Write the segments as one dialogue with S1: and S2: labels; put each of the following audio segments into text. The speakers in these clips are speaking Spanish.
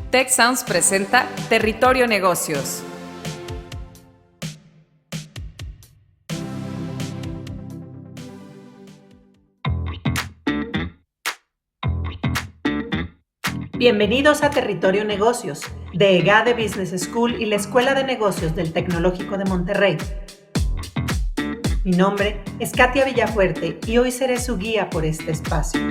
S1: Tech Sounds presenta Territorio Negocios.
S2: Bienvenidos a Territorio Negocios, de EGADE Business School y la Escuela de Negocios del Tecnológico de Monterrey. Mi nombre es Katia Villafuerte y hoy seré su guía por este espacio.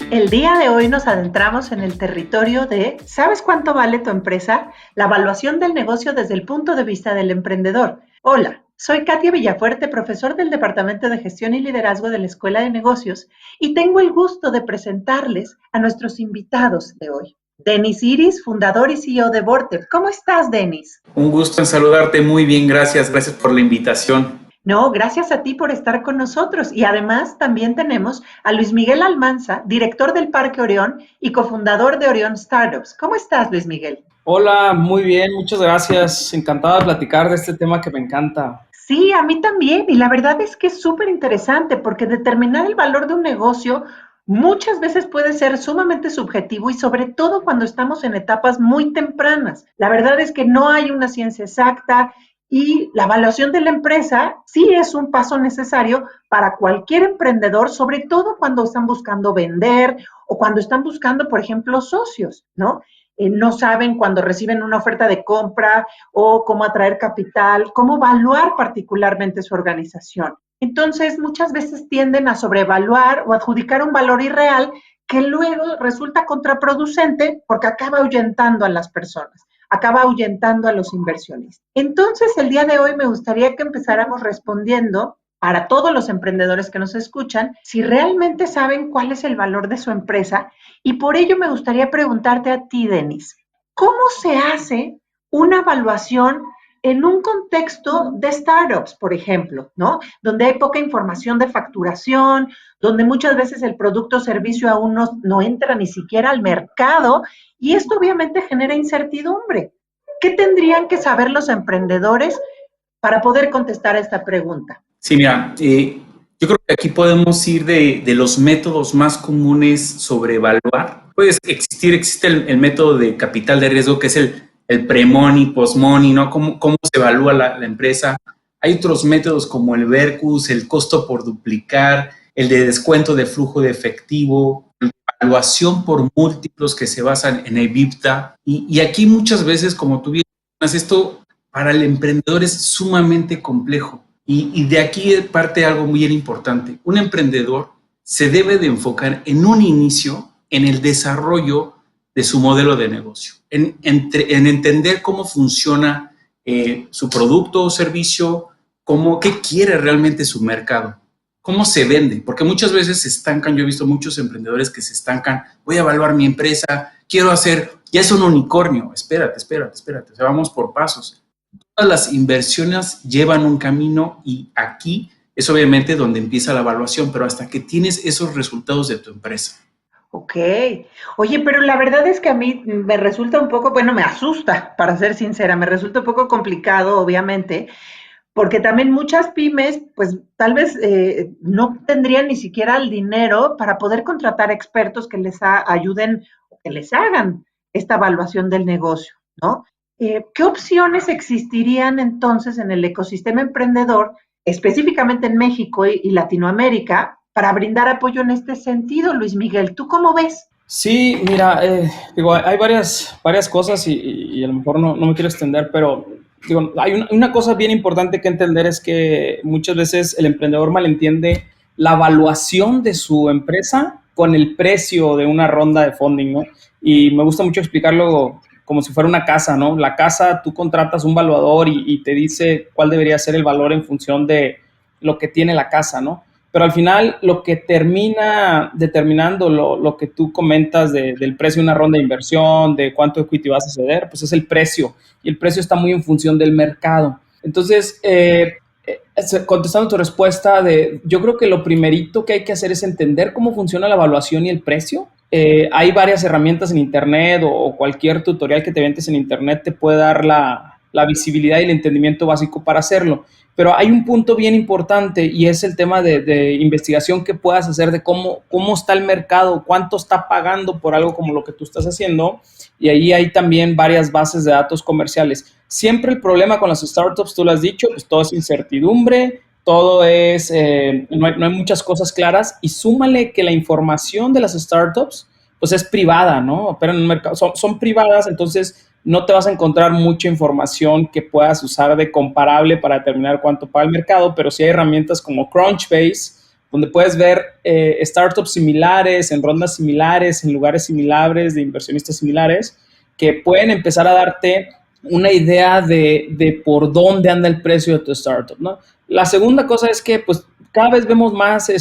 S2: El día de hoy nos adentramos en el territorio de ¿sabes cuánto vale tu empresa? La evaluación del negocio desde el punto de vista del emprendedor. Hola, soy Katia Villafuerte, profesor del Departamento de Gestión y Liderazgo de la Escuela de Negocios y tengo el gusto de presentarles a nuestros invitados de hoy. Denis Iris, fundador y CEO de Vortex. ¿Cómo estás, Denis?
S3: Un gusto en saludarte, muy bien, gracias por la invitación.
S2: No, gracias a ti por estar con nosotros. Y además también tenemos a Luis Miguel Almanza, director del Parque Orión y cofundador de Orión Startups. ¿Cómo estás, Luis Miguel?
S4: Hola, muy bien, muchas gracias. Encantada de platicar de este tema que me encanta.
S2: Sí, a mí también. Y la verdad es que es súper interesante porque determinar el valor de un negocio muchas veces puede ser sumamente subjetivo y sobre todo cuando estamos en etapas muy tempranas. La verdad es que no hay una ciencia exacta y la evaluación de la empresa sí es un paso necesario para cualquier emprendedor, sobre todo cuando están buscando vender o cuando están buscando, por ejemplo, socios, ¿no? No saben cuando reciben una oferta de compra o cómo atraer capital, cómo evaluar particularmente su organización. Entonces, muchas veces tienden a sobrevaluar o adjudicar un valor irreal que luego resulta contraproducente porque acaba ahuyentando a las personas, acaba ahuyentando a los inversionistas. Entonces, el día de hoy me gustaría que empezáramos respondiendo para todos los emprendedores que nos escuchan, si realmente saben cuál es el valor de su empresa. Y por ello me gustaría preguntarte a ti, Denis, ¿cómo se hace una evaluación en un contexto de startups, por ejemplo, ¿no? Donde hay poca información de facturación, donde muchas veces el producto o servicio aún no entra ni siquiera al mercado y esto obviamente genera incertidumbre. ¿Qué tendrían que saber los emprendedores para poder contestar a esta pregunta?
S3: Sí, mira, yo creo que aquí podemos ir de los métodos más comunes sobre evaluar. Existe el método de capital de riesgo, que es el pre-money, post-money, ¿no? ¿Cómo se evalúa la empresa? Hay otros métodos como el Vercus, el costo por duplicar, el de descuento de flujo de efectivo, la evaluación por múltiplos que se basan en EBITDA. Y aquí muchas veces, como tú bien mencionas, esto para el emprendedor es sumamente complejo. Y de aquí parte algo muy importante. Un emprendedor se debe de enfocar en un inicio en el desarrollo de su modelo de negocio, en entender cómo funciona su producto o servicio, qué quiere realmente su mercado, cómo se vende, porque muchas veces se estancan. Yo he visto muchos emprendedores que se estancan. Voy a evaluar mi empresa, quiero hacer, ya es un unicornio. Espérate, o sea, vamos por pasos. Todas las inversiones llevan un camino y aquí es obviamente donde empieza la evaluación, pero hasta que tienes esos resultados de tu empresa.
S2: Ok. Oye, pero la verdad es que a mí me resulta un poco, bueno, me asusta, para ser sincera, me resulta un poco complicado, obviamente, porque también muchas pymes, pues tal vez no tendrían ni siquiera el dinero para poder contratar expertos que les ayuden o que les hagan esta evaluación del negocio, ¿no? ¿Qué opciones existirían entonces en el ecosistema emprendedor, específicamente en México y Latinoamérica, para brindar apoyo en este sentido, Luis Miguel? ¿Tú cómo ves?
S4: Sí, mira, digo, hay varias cosas y a lo mejor no me quiero extender, pero digo, hay una cosa bien importante que entender es que muchas veces el emprendedor malentiende la evaluación de su empresa con el precio de una ronda de funding, ¿no? Y me gusta mucho explicarlo como si fuera una casa, ¿no? La casa, tú contratas un valuador y te dice cuál debería ser el valor en función de lo que tiene la casa, ¿no? Pero al final lo que termina determinando lo que tú comentas del precio de una ronda de inversión, de cuánto equity vas a ceder, pues es el precio. Y el precio está muy en función del mercado. Entonces, contestando tu respuesta, yo creo que lo primerito que hay que hacer es entender cómo funciona la evaluación y el precio. Hay varias herramientas en internet o cualquier tutorial que te ventes en internet te puede dar la la visibilidad y el entendimiento básico para hacerlo. Pero hay un punto bien importante y es el tema de investigación que puedas hacer de cómo está el mercado, cuánto está pagando por algo como lo que tú estás haciendo. Y ahí hay también varias bases de datos comerciales. Siempre el problema con las startups, tú lo has dicho, pues todo es incertidumbre, todo es, no hay muchas cosas claras, y súmale que la información de las startups pues es privada, ¿no? Operan en un mercado, son privadas, entonces no te vas a encontrar mucha información que puedas usar de comparable para determinar cuánto paga el mercado, pero sí hay herramientas como Crunchbase, donde puedes ver startups similares, en rondas similares, en lugares similares, de inversionistas similares, que pueden empezar a darte una idea de por dónde anda el precio de tu startup, ¿no? La segunda cosa es que pues cada vez vemos más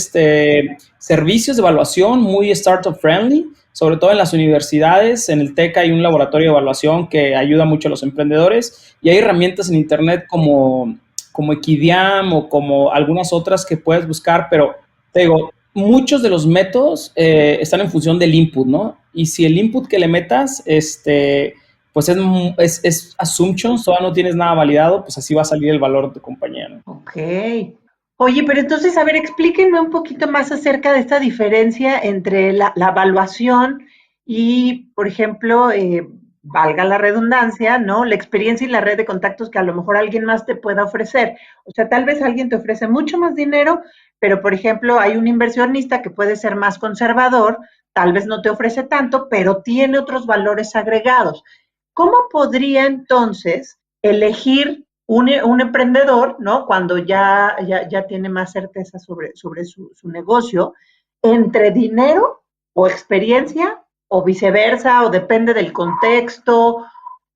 S4: servicios de evaluación muy startup friendly, sobre todo en las universidades. En el TEC hay un laboratorio de evaluación que ayuda mucho a los emprendedores y hay herramientas en internet como Equidiam o como algunas otras que puedes buscar, pero te digo, muchos de los métodos están en función del input, ¿no? Y si el input que le metas, pues es assumptions, todavía no tienes nada validado, pues así va a salir el valor de tu compañía, ¿no?
S2: Ok. Oye, pero entonces, a ver, explíquenme un poquito más acerca de esta diferencia entre la evaluación y, por ejemplo, valga la redundancia, ¿no? La experiencia y la red de contactos que a lo mejor alguien más te pueda ofrecer. O sea, tal vez alguien te ofrece mucho más dinero, pero, por ejemplo, hay un inversionista que puede ser más conservador, tal vez no te ofrece tanto, pero tiene otros valores agregados. ¿Cómo podría entonces elegir un emprendedor, ¿no? Cuando ya tiene más certeza sobre su negocio, entre dinero o experiencia, o viceversa, o depende del contexto?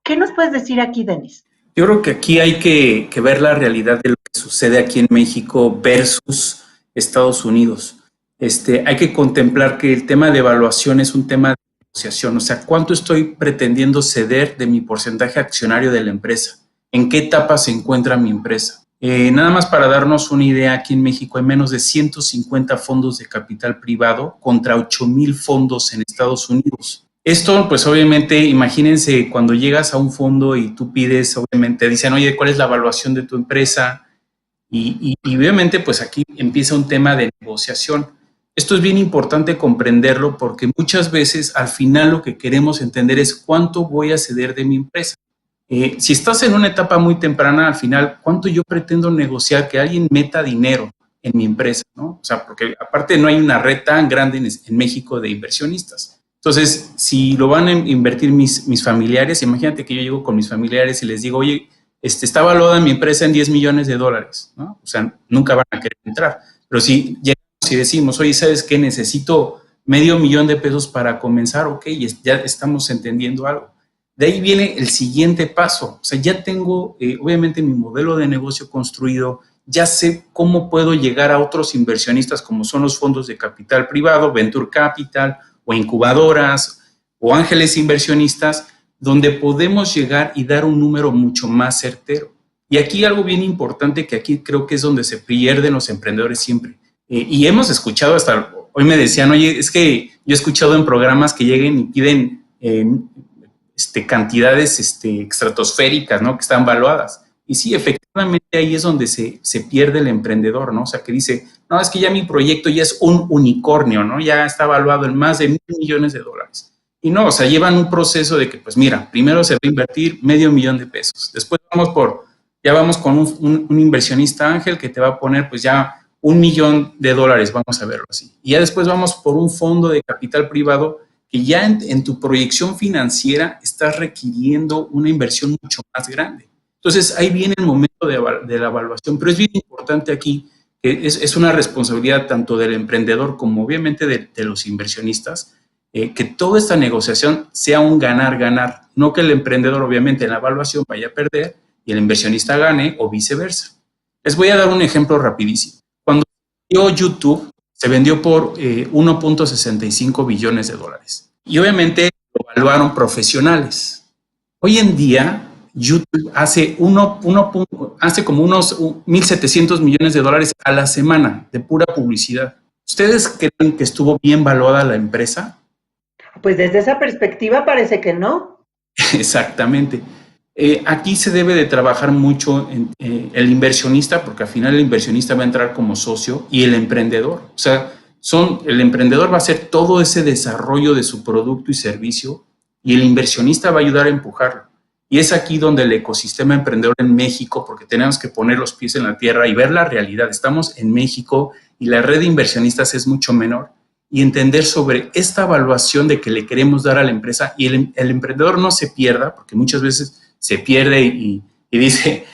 S2: ¿Qué nos puedes decir aquí, Denis?
S3: Yo creo que aquí hay que ver la realidad de lo que sucede aquí en México versus Estados Unidos. Hay que contemplar que el tema de evaluación es un tema de negociación, o sea, ¿cuánto estoy pretendiendo ceder de mi porcentaje accionario de la empresa? ¿En qué etapa se encuentra mi empresa? Nada más para darnos una idea, aquí en México hay menos de 150 fondos de capital privado contra 8,000 fondos en Estados Unidos. Esto, pues obviamente, imagínense cuando llegas a un fondo y tú pides, obviamente, dicen, oye, ¿cuál es la evaluación de tu empresa? Y obviamente, pues aquí empieza un tema de negociación. Esto es bien importante comprenderlo porque muchas veces al final lo que queremos entender es cuánto voy a ceder de mi empresa. Si estás en una etapa muy temprana, al final, ¿cuánto yo pretendo negociar que alguien meta dinero en mi empresa, ¿no? O sea, porque aparte no hay una red tan grande en México de inversionistas. Entonces, si lo van a invertir mis familiares, imagínate que yo llego con mis familiares y les digo, oye, está valuada mi empresa en $10 millones, ¿no? O sea, nunca van a querer entrar. Pero si llegamos y decimos, oye, ¿sabes qué? Necesito $500,000 para comenzar, ok, ya estamos entendiendo algo. De ahí viene el siguiente paso. O sea, ya tengo, obviamente, mi modelo de negocio construido, ya sé cómo puedo llegar a otros inversionistas como son los fondos de capital privado, Venture Capital, o incubadoras o ángeles inversionistas, donde podemos llegar y dar un número mucho más certero. Y aquí algo bien importante que aquí creo que es donde se pierden los emprendedores siempre. Y hemos escuchado hasta, hoy me decían, oye, es que yo he escuchado en programas que lleguen y piden cantidades estratosféricas, ¿no? Que están valuadas. Y sí, efectivamente ahí es donde se pierde el emprendedor, ¿no? O sea, que dice, no, es que ya mi proyecto ya es un unicornio, ¿no? Ya está valuado en más de $1,000 millones. Y no, o sea, llevan un proceso de que, pues mira, primero se va a invertir $500,000. Después ya vamos con un inversionista ángel que te va a poner, pues ya $1 millón, vamos a verlo así. Y ya después vamos por un fondo de capital privado que ya en tu proyección financiera estás requiriendo una inversión mucho más grande. Entonces, ahí viene el momento de la evaluación, pero es bien importante aquí que es una responsabilidad tanto del emprendedor como obviamente de los inversionistas, que toda esta negociación sea un ganar-ganar, no que el emprendedor obviamente en la evaluación vaya a perder y el inversionista gane o viceversa. Les voy a dar un ejemplo rapidísimo. Cuando YouTube se vendió por $1.65 billones. Y obviamente lo evaluaron profesionales. Hoy en día, YouTube hace como unos $1,700 millones a la semana de pura publicidad. ¿Ustedes creen que estuvo bien valuada la empresa?
S2: Pues desde esa perspectiva parece que no.
S3: Exactamente. Aquí se debe de trabajar mucho en el inversionista, porque al final el inversionista va a entrar como socio, y el emprendedor. O sea, el emprendedor va a hacer todo ese desarrollo de su producto y servicio, y el inversionista va a ayudar a empujarlo. Y es aquí donde el ecosistema emprendedor en México, porque tenemos que poner los pies en la tierra y ver la realidad. Estamos en México y la red de inversionistas es mucho menor, y entender sobre esta evaluación de que le queremos dar a la empresa, y el emprendedor no se pierda, porque muchas veces se pierde y dice,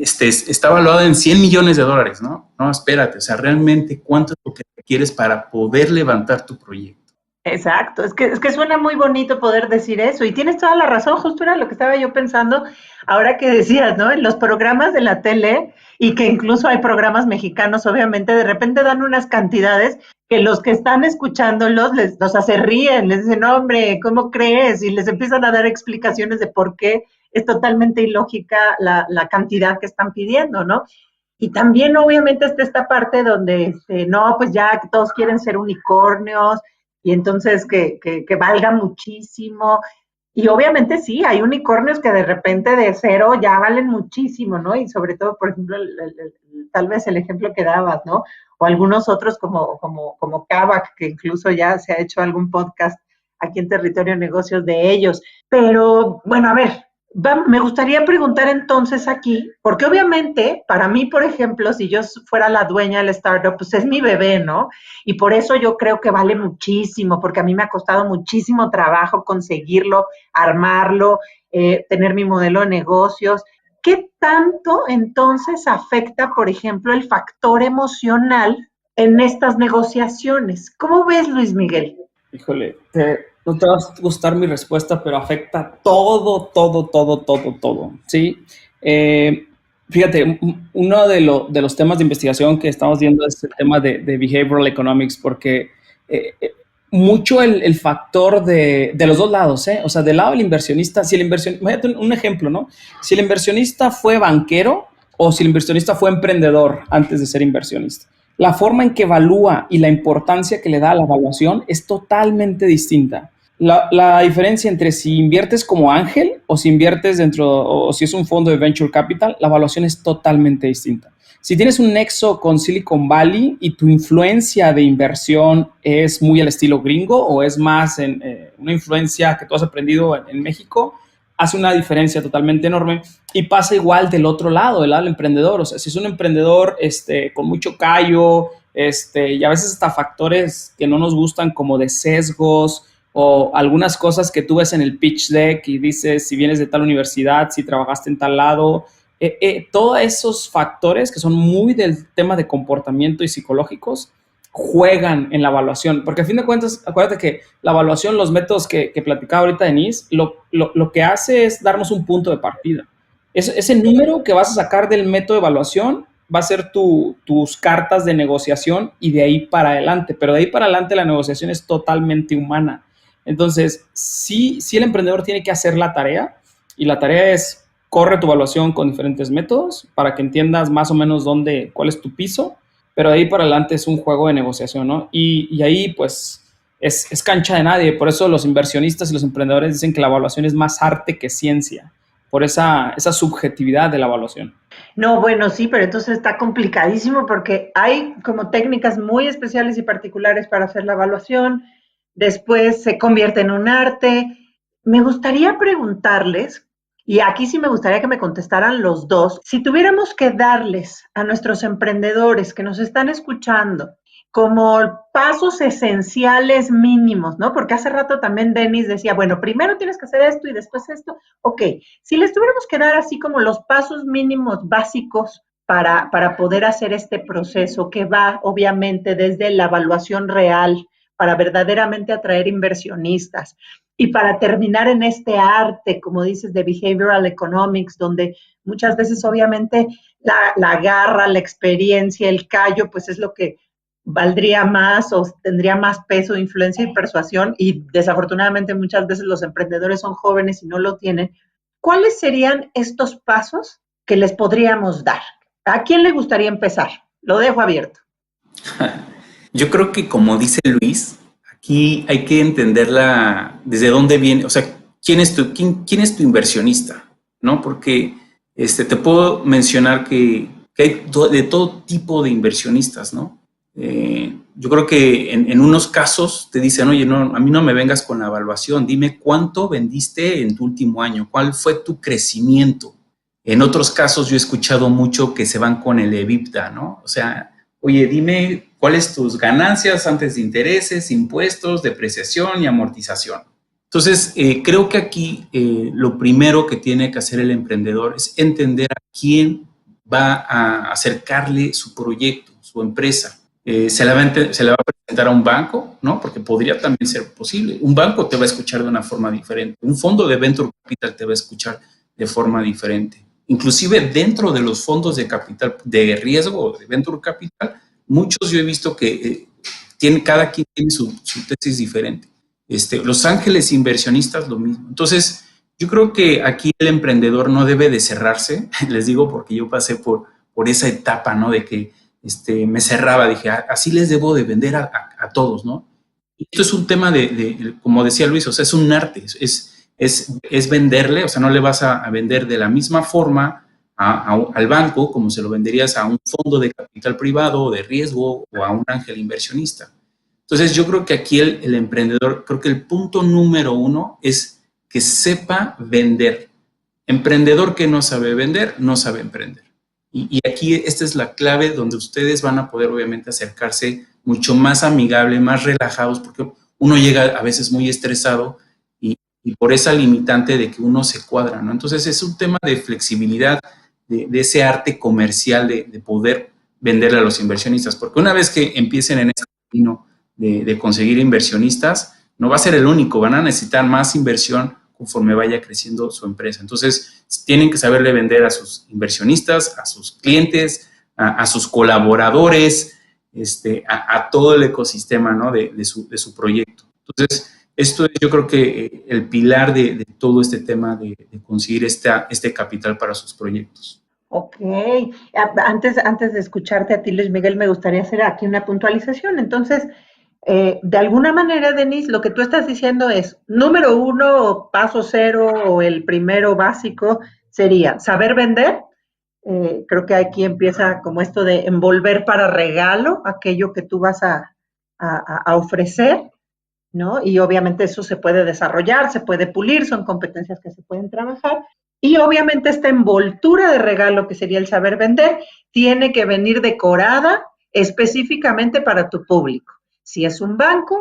S3: está evaluado en $100 millones, ¿no? No, espérate, o sea, realmente cuánto es lo que requieres para poder levantar tu proyecto.
S2: Exacto, es que suena muy bonito poder decir eso y tienes toda la razón, justo era lo que estaba yo pensando ahora que decías, ¿no? En los programas de la tele y que incluso hay programas mexicanos, obviamente, de repente dan unas cantidades que los que están escuchándolos los hace ríen, les dicen, no, hombre, ¿cómo crees? Y les empiezan a dar explicaciones de por qué es totalmente ilógica la cantidad que están pidiendo, ¿no? Y también obviamente está esta parte donde, no, pues ya todos quieren ser unicornios y entonces que valga muchísimo. Y obviamente sí, hay unicornios que de repente de cero ya valen muchísimo, ¿no? Y sobre todo, por ejemplo, tal vez el ejemplo que dabas, ¿no? O algunos otros como Kavak, que incluso ya se ha hecho algún podcast aquí en Territorio Negocios de ellos. Pero bueno, a ver, me gustaría preguntar entonces aquí, porque obviamente para mí, por ejemplo, si yo fuera la dueña del startup, pues es mi bebé, ¿no? Y por eso yo creo que vale muchísimo, porque a mí me ha costado muchísimo trabajo conseguirlo, armarlo, tener mi modelo de negocios. ¿Qué tanto entonces afecta, por ejemplo, el factor emocional en estas negociaciones? ¿Cómo ves, Luis Miguel?
S4: Híjole, no te va a gustar mi respuesta, pero afecta todo, todo, todo, todo, todo, ¿sí? Fíjate, uno de los temas de investigación que estamos viendo es el tema de behavioral economics, porque mucho el factor de los dos lados, ¿eh? O sea, del lado del inversionista, si el inversionista, imagínate un ejemplo, ¿no? Si el inversionista fue banquero o si el inversionista fue emprendedor antes de ser inversionista. La forma en que evalúa y la importancia que le da a la evaluación es totalmente distinta. La diferencia entre si inviertes como ángel o si inviertes dentro, o si es un fondo de venture capital, la evaluación es totalmente distinta. Si tienes un nexo con Silicon Valley y tu influencia de inversión es muy al estilo gringo o es más en una influencia que tú has aprendido en México, hace una diferencia totalmente enorme. Y pasa igual del otro lado, del lado del emprendedor. O sea, si es un emprendedor con mucho callo, y a veces hasta factores que no nos gustan como de sesgos o algunas cosas que tú ves en el pitch deck y dices si vienes de tal universidad, si trabajaste en tal lado, todos esos factores que son muy del tema de comportamiento y psicológicos juegan en la evaluación, porque a fin de cuentas, acuérdate que la evaluación, los métodos que platicaba ahorita Denise, lo que hace es darnos un punto de partida. Ese número que vas a sacar del método de evaluación va a ser tus cartas de negociación y de ahí para adelante, pero de ahí para adelante la negociación es totalmente humana. Entonces, sí el emprendedor tiene que hacer la tarea y la tarea es corre tu evaluación con diferentes métodos para que entiendas más o menos cuál es tu piso, pero de ahí para adelante es un juego de negociación, ¿no? Y ahí pues es cancha de nadie, por eso los inversionistas y los emprendedores dicen que la evaluación es más arte que ciencia, por esa subjetividad de la evaluación.
S2: No, bueno, sí, pero entonces está complicadísimo porque hay como técnicas muy especiales y particulares para hacer la evaluación, después se convierte en un arte. Me gustaría preguntarles, y aquí sí me gustaría que me contestaran los dos, si tuviéramos que darles a nuestros emprendedores que nos están escuchando como pasos esenciales mínimos, ¿no? Porque hace rato también Denis decía, bueno, primero tienes que hacer esto y después esto. Ok, si les tuviéramos que dar así como los pasos mínimos básicos para poder hacer este proceso que va obviamente desde la evaluación real para verdaderamente atraer inversionistas y para terminar en este arte, como dices, de behavioral economics, donde muchas veces obviamente la garra, la experiencia, el callo, pues es lo que valdría más o tendría más peso, influencia y persuasión, y desafortunadamente muchas veces los emprendedores son jóvenes y no lo tienen. ¿Cuáles serían estos pasos que les podríamos dar? ¿A quién le gustaría empezar? Lo dejo abierto.
S3: Yo creo que, como dice Luis, aquí hay que entenderla desde dónde viene, o sea, quién es tu inversionista, ¿no? Porque te puedo mencionar que hay de todo tipo de inversionistas, ¿no? Yo creo que en unos casos te dicen, oye, no, a mí no me vengas con la evaluación, dime cuánto vendiste en tu último año, cuál fue tu crecimiento. En otros casos yo he escuchado mucho que se van con el EBITDA, ¿no? O sea, oye, dime cuáles tus ganancias antes de intereses, impuestos, depreciación y amortización. Entonces, creo que aquí lo primero que tiene que hacer el emprendedor es entender a quién va a acercarle su proyecto, su empresa. Se la va a presentar a un banco, ¿no? Porque podría también ser posible. Un banco te va a escuchar de una forma diferente. Un fondo de Venture Capital te va a escuchar de forma diferente. Inclusive dentro de los fondos de capital de riesgo de Venture Capital, muchos yo he visto que cada quien tiene su tesis diferente. Los ángeles inversionistas lo mismo. Entonces, yo creo que aquí el emprendedor no debe de cerrarse, les digo porque yo pasé por esa etapa, ¿no? De que me cerraba, dije, así les debo de vender a todos, ¿no? Y esto es un tema como decía Luis, o sea, es un arte, es venderle, o sea, no le vas a vender de la misma forma al banco como se lo venderías a un fondo de capital privado o de riesgo o a un ángel inversionista. Entonces, yo creo que aquí el emprendedor, creo que el punto número 1 es que sepa vender. Emprendedor que no sabe vender, no sabe emprender. Y aquí esta es la clave donde ustedes van a poder obviamente acercarse mucho más amigable, más relajados, porque uno llega a veces muy estresado y por esa limitante de que uno se cuadra, ¿no? Entonces es un tema de flexibilidad, de ese arte comercial de poder venderle a los inversionistas, porque una vez que empiecen en ese camino de conseguir inversionistas, no va a ser el único, van a necesitar más inversión conforme vaya creciendo su empresa. Entonces, tienen que saberle vender a sus inversionistas, a sus clientes, a sus colaboradores, a todo el ecosistema, ¿no? de su proyecto. Entonces, esto es, yo creo que el pilar de todo este tema de conseguir este capital para sus proyectos.
S2: Ok, antes de escucharte a ti, Luis Miguel, me gustaría hacer aquí una puntualización. Entonces, de alguna manera, Denise, lo que tú estás diciendo es, número 1, paso 0, o el primero básico sería saber vender. Creo que aquí empieza como esto de envolver para regalo aquello que tú vas a ofrecer, ¿no? Y obviamente eso se puede desarrollar, se puede pulir, son competencias que se pueden trabajar. Y obviamente esta envoltura de regalo, que sería el saber vender, tiene que venir decorada específicamente para tu público. Si es un banco,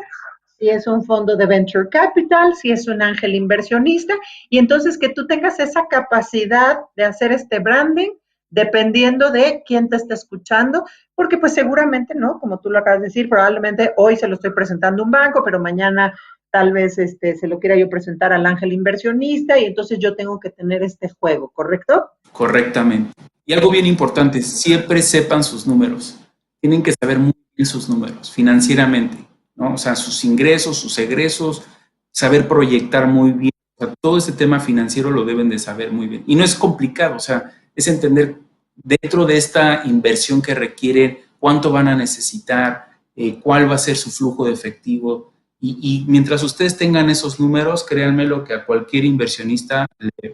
S2: si es un fondo de venture capital, si es un ángel inversionista, y entonces que tú tengas esa capacidad de hacer este branding dependiendo de quién te está escuchando, porque pues seguramente, ¿no? Como tú lo acabas de decir, probablemente hoy se lo estoy presentando a un banco, pero mañana tal vez se lo quiera yo presentar al ángel inversionista y entonces yo tengo que tener este juego, ¿correcto?
S3: Correctamente. Y algo bien importante, siempre sepan sus números. Tienen que saber muy bien sus números financieramente, ¿no? O sea, sus ingresos, sus egresos, saber proyectar muy bien. O sea, todo este tema financiero lo deben de saber muy bien. Y no es complicado, o sea, es entender dentro de esta inversión que requieren, cuánto van a necesitar, cuál va a ser su flujo de efectivo. Y mientras ustedes tengan esos números, créanme lo que a cualquier inversionista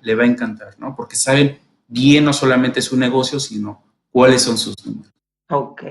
S3: le va a encantar, ¿no? Porque saben bien no solamente su negocio, sino cuáles son sus números.
S2: Ok,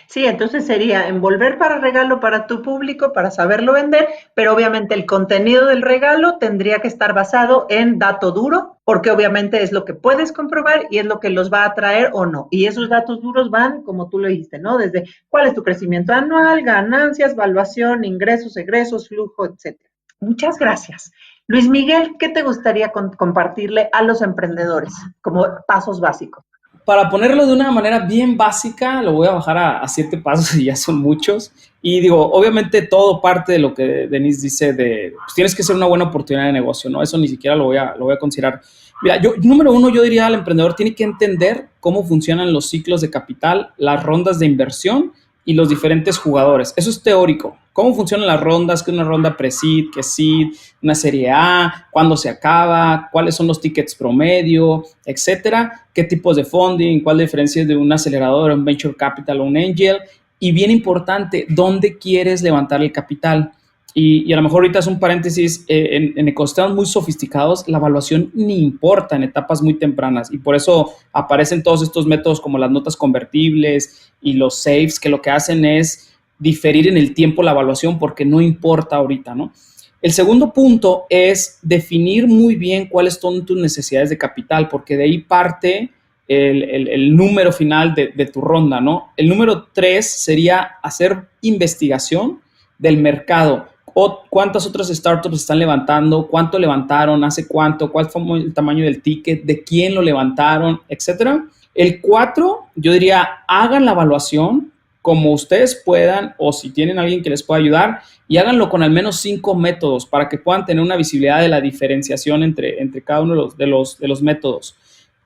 S2: sí, entonces sería envolver para regalo para tu público, para saberlo vender, pero obviamente el contenido del regalo tendría que estar basado en dato duro, porque obviamente es lo que puedes comprobar y es lo que los va a atraer o no. Y esos datos duros van, como tú lo dijiste, ¿no? Desde cuál es tu crecimiento anual, ganancias, valuación, ingresos, egresos, flujo, etcétera. Muchas gracias. Luis Miguel, ¿qué te gustaría compartirle a los emprendedores como pasos básicos?
S4: Para ponerlo de una manera bien básica, lo voy a bajar a 7 pasos y ya son muchos. Y digo, obviamente todo parte de lo que Denise dice de, pues tienes que ser una buena oportunidad de negocio, ¿no? Eso ni siquiera lo voy a considerar. Mira, número 1, yo diría al emprendedor, tiene que entender cómo funcionan los ciclos de capital, las rondas de inversión y los diferentes jugadores. Eso es teórico. ¿Cómo funcionan las rondas? ¿Qué es una ronda pre-seed? ¿Qué es seed? ¿Una serie A? ¿Cuándo se acaba? ¿Cuáles son los tickets promedio? Etcétera. ¿Qué tipos de funding? ¿Cuál es la diferencia de un acelerador, un venture capital o un angel? Y bien importante, ¿dónde quieres levantar el capital? y a lo mejor ahorita es un paréntesis, en ecosistemas muy sofisticados, la evaluación ni importa en etapas muy tempranas, y por eso aparecen todos estos métodos como las notas convertibles y los saves, que lo que hacen es diferir en el tiempo la evaluación porque no importa ahorita, ¿no? El segundo punto es definir muy bien cuáles son tus necesidades de capital, porque de ahí parte el número final de tu ronda, ¿no? El número 3 sería hacer investigación del mercado. O cuántas otras startups están levantando, cuánto levantaron, hace cuánto, cuál fue el tamaño del ticket, de quién lo levantaron, etcétera. El 4, yo diría, hagan la evaluación como ustedes puedan, o si tienen alguien que les pueda ayudar, y háganlo con al menos 5 métodos para que puedan tener una visibilidad de la diferenciación entre cada uno de los métodos.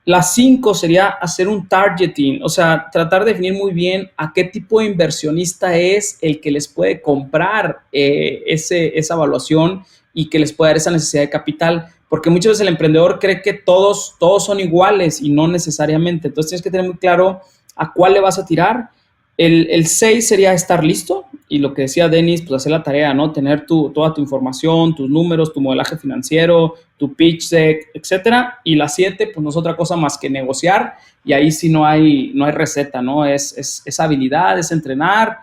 S4: La 5 sería hacer un targeting, o sea, tratar de definir muy bien a qué tipo de inversionista es el que les puede comprar esa evaluación y que les puede dar esa necesidad de capital, porque muchas veces el emprendedor cree que todos son iguales y no necesariamente. Entonces tienes que tener muy claro a cuál le vas a tirar. El 6 sería estar listo, y lo que decía Denis, pues hacer la tarea, ¿no? Tener toda tu información, tus números, tu modelaje financiero, tu pitch deck, etcétera. Y la 7, pues no es otra cosa más que negociar, y ahí sí no hay receta, ¿no? Es habilidad, es entrenar,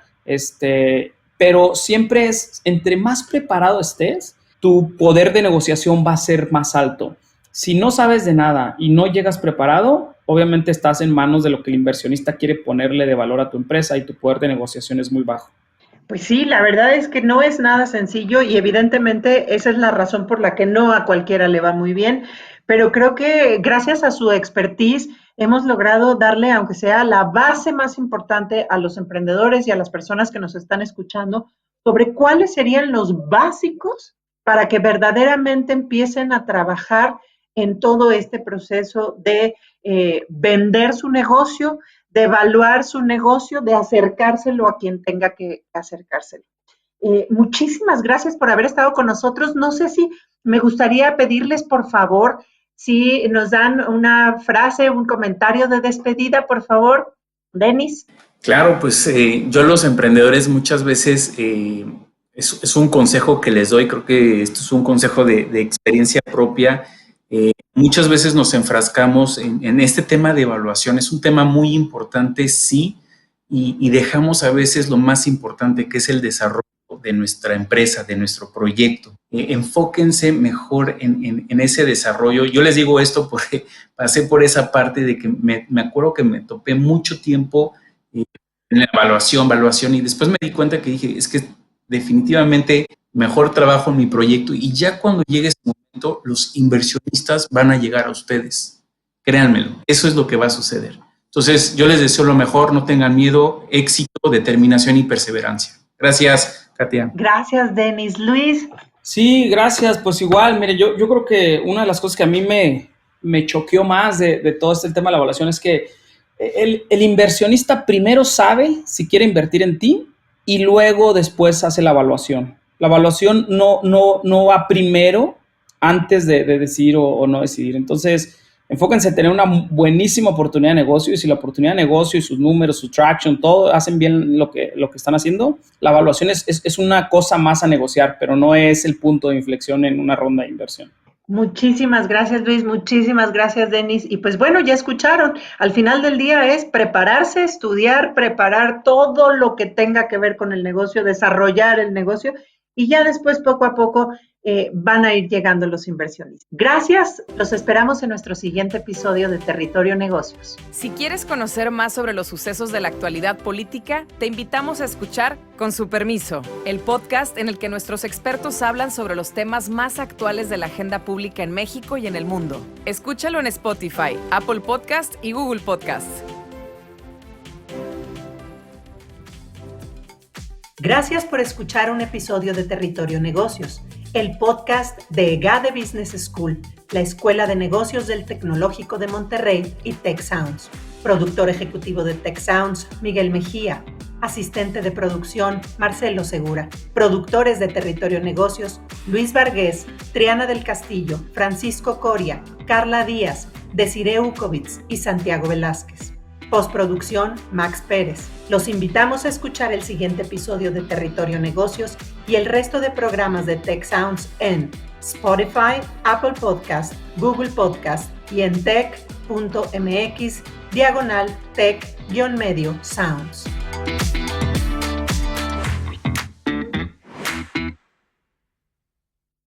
S4: pero siempre es, entre más preparado estés, tu poder de negociación va a ser más alto. Si no sabes de nada y no llegas preparado, obviamente estás en manos de lo que el inversionista quiere ponerle de valor a tu empresa, y tu poder de negociación es muy bajo.
S2: Pues sí, la verdad es que no es nada sencillo, y evidentemente esa es la razón por la que no a cualquiera le va muy bien, pero creo que gracias a su expertise hemos logrado darle, aunque sea la base más importante, a los emprendedores y a las personas que nos están escuchando sobre cuáles serían los básicos para que verdaderamente empiecen a trabajar en todo este proceso de vender su negocio, de evaluar su negocio, de acercárselo a quien tenga que acercárselo. Muchísimas gracias por haber estado con nosotros. No sé si me gustaría pedirles, por favor, si nos dan una frase, un comentario de despedida, por favor. Denis.
S3: Claro, pues yo a los emprendedores muchas veces es un consejo que les doy, creo que esto es un consejo de experiencia propia. Muchas veces nos enfrascamos en este tema de evaluación, es un tema muy importante, sí, y dejamos a veces lo más importante, que es el desarrollo de nuestra empresa, de nuestro proyecto. Enfóquense mejor en ese desarrollo. Yo les digo esto porque pasé por esa parte de que me acuerdo que me topé mucho tiempo en la evaluación, y después me di cuenta que dije, es que definitivamente mejor trabajo en mi proyecto, y ya cuando llegue ese momento, los inversionistas van a llegar a ustedes. Créanmelo, eso es lo que va a suceder. Entonces, yo les deseo lo mejor, no tengan miedo, éxito, determinación y perseverancia. Gracias, Katia.
S2: Gracias, Denis. Luis.
S4: Sí, gracias. Pues igual, mire, yo creo que una de las cosas que a mí me choqueó más de todo este tema de la evaluación es que el inversionista primero sabe si quiere invertir en ti, y luego después hace la evaluación. La evaluación no va primero antes de decidir o no decidir. Entonces, enfóquense en tener una buenísima oportunidad de negocio, y si la oportunidad de negocio y sus números, su traction, todo hacen bien lo que están haciendo, la evaluación es una cosa más a negociar, pero no es el punto de inflexión en una ronda de inversión.
S2: Muchísimas gracias, Luis. Muchísimas gracias, Denis. Y pues bueno, ya escucharon. Al final del día es prepararse, estudiar, preparar todo lo que tenga que ver con el negocio, desarrollar el negocio, y ya después, poco a poco, van a ir llegando los inversionistas. Gracias. Los esperamos en nuestro siguiente episodio de Territorio Negocios.
S1: Si quieres conocer más sobre los sucesos de la actualidad política, te invitamos a escuchar Con su permiso, el podcast en el que nuestros expertos hablan sobre los temas más actuales de la agenda pública en México y en el mundo. Escúchalo en Spotify, Apple Podcast y Google Podcast.
S2: Gracias por escuchar un episodio de Territorio Negocios, el podcast de EGADE Business School, la Escuela de Negocios del Tecnológico de Monterrey, y Tech Sounds. Productor ejecutivo de Tech Sounds, Miguel Mejía. Asistente de producción, Marcelo Segura. Productores de Territorio Negocios, Luis Vargués, Triana del Castillo, Francisco Coria, Carla Díaz, Desiree Ukovitz y Santiago Velázquez. Postproducción, Max Pérez. Los invitamos a escuchar el siguiente episodio de Territorio Negocios y el resto de programas de Tech Sounds en Spotify, Apple Podcast, Google Podcast y en tech.mx/tech-medio sounds.